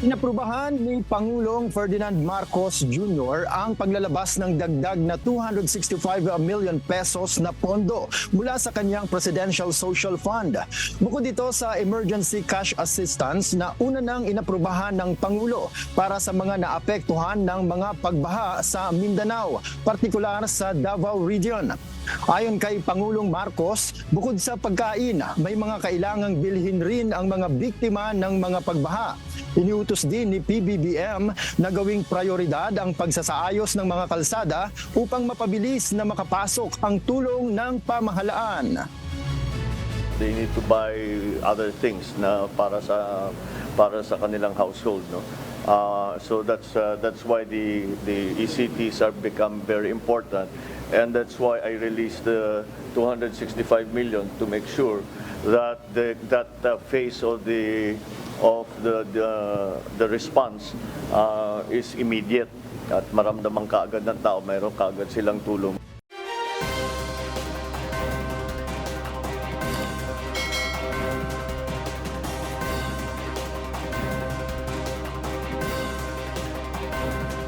Inaprubahan ni Pangulong Ferdinand Marcos Jr. ang paglalabas ng dagdag na 265 million pesos na pondo mula sa kanyang Presidential Social Fund. Bukod dito sa emergency cash assistance na una nang inaprubahan ng Pangulo para sa mga naapektuhan ng mga pagbaha sa Mindanao, partikular sa Davao Region. Ayon kay Pangulong Marcos, bukod sa pagkain, may mga kailangang bilhin rin ang mga biktima ng mga pagbaha. Iniutos din ni PBBM na gawing prioridad ang pagsasaayos ng mga kalsada upang mapabilis na makapasok ang tulong ng pamahalaan. They need to buy other things na para sa kanilang household, no. So that's why the ECTs are become very important, and that's why I released the 265 million to make sure that that phase of the response is immediate at maramdaman kaagad ng tao, mayroon kaagad silang tulong.